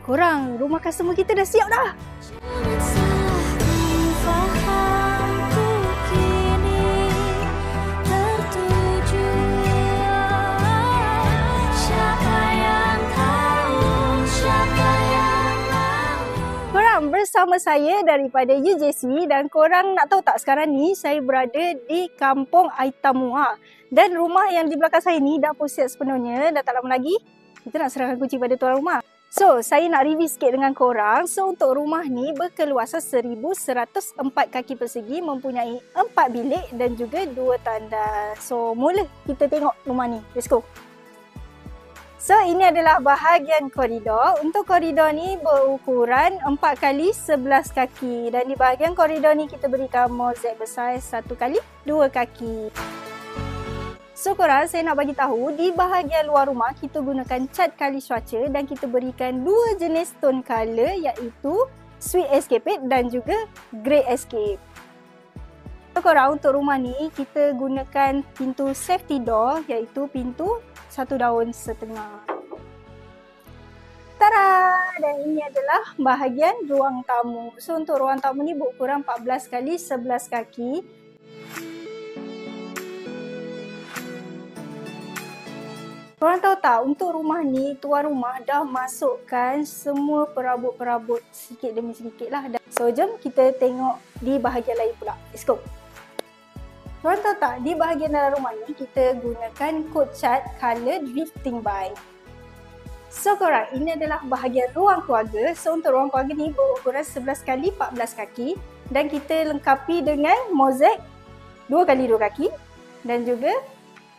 korang, rumah customer kita dah siap dah. Korang bersama saya daripada UJC dan korang nak tahu tak sekarang ni saya berada di Kampung Aitamua. Dan rumah yang di belakang saya ni dah pun siap sepenuhnya, dah tak lama lagi kita nak serahkan kunci pada tuan rumah. So, saya nak review sikit dengan korang. So, untuk rumah ni berkeluasan 1104 kaki persegi, mempunyai 4 bilik dan juga 2 tandas. So, mula kita tengok rumah ni. Let's go. So, ini adalah bahagian koridor. Untuk koridor ni berukuran 4x11 kaki. Dan di bahagian koridor ni kita berikan mozaik besar 1x2 kaki. So korang, saya nak bagi tahu di bahagian luar rumah kita gunakan cat kali swatcher dan kita berikan 2 jenis tone color iaitu Sweet Escape dan juga Grey Escape. So korang, untuk rumah ni kita gunakan pintu safety door iaitu pintu 1 daun setengah. Tada! Dan ini adalah bahagian ruang tamu. So untuk ruang tamu ni berukuran 14x11 kaki. Korang tahu tak, untuk rumah ni, tuan rumah dah masukkan semua perabot-perabot sedikit demi sedikit lah. So, jom kita tengok di bahagian lain pula. Let's go. Korang tahu tak, di bahagian dalam rumah ni, kita gunakan code cat color drifting by. So, korang, ini adalah bahagian ruang keluarga. So, untuk ruang keluarga ni berukuran 11x14 kaki. Dan kita lengkapi dengan mozaik 2x2 kaki. Dan juga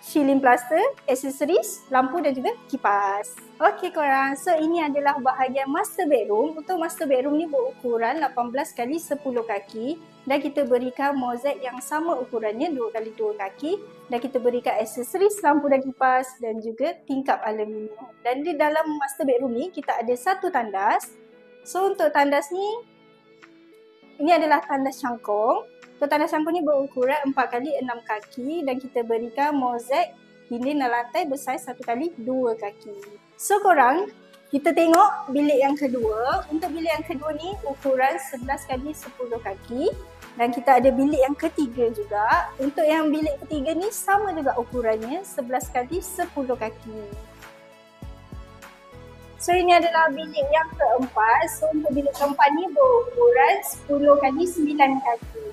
shielding plaster, aksesoris, lampu dan juga kipas. Okey korang, so ini adalah bahagian master bedroom. Untuk master bedroom ni berukuran 18x10 kaki dan kita berikan mozaik yang sama ukurannya 2x2 kaki dan kita berikan aksesoris, lampu dan kipas dan juga tingkap aluminium. Dan di dalam master bedroom ni kita ada satu tandas. So untuk tandas ni, ini adalah tandas cangkung. Untuk tandas cangkung ni berukuran 4x6 kaki dan kita berikan mozaik dinding dan lantai besar 1x2 kaki. So korang, kita tengok bilik yang kedua. Untuk bilik yang kedua ni ukuran 11x10 kaki dan kita ada bilik yang ketiga juga. Untuk yang bilik ketiga ni sama juga ukurannya 11x10 kaki. So ini adalah bilik yang keempat. So untuk bilik keempat ni berukuran 10x9 kaki.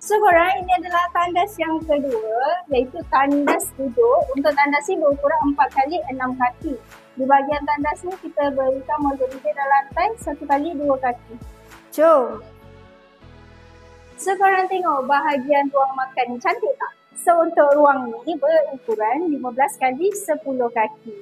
So korang, ini adalah tandas yang kedua iaitu tandas duduk. Untuk tandas ni berukuran 4x6 kaki. Di bahagian tandas ni kita berikan mozaik dinding dan lantai 1x2 kaki. Jom. So korang tengok bahagian ruang makan ni cantik tak? So untuk ruang ni berukuran 15x10 kaki.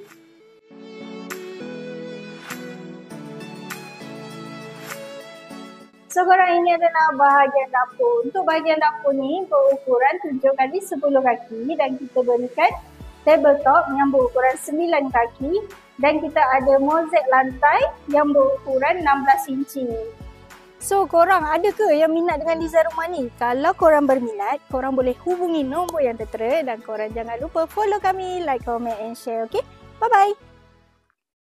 So korang, ini adalah bahagian dapur. Untuk bahagian dapur ni berukuran 7x10 kaki dan kita berikan tabletop yang berukuran 9 kaki dan kita ada mozaik lantai yang berukuran 16 inci. So korang, ada ke yang minat dengan desain rumah ni? Kalau korang berminat, korang boleh hubungi nombor yang tertera dan korang jangan lupa follow kami, like, comment and share. Okay? Bye-bye!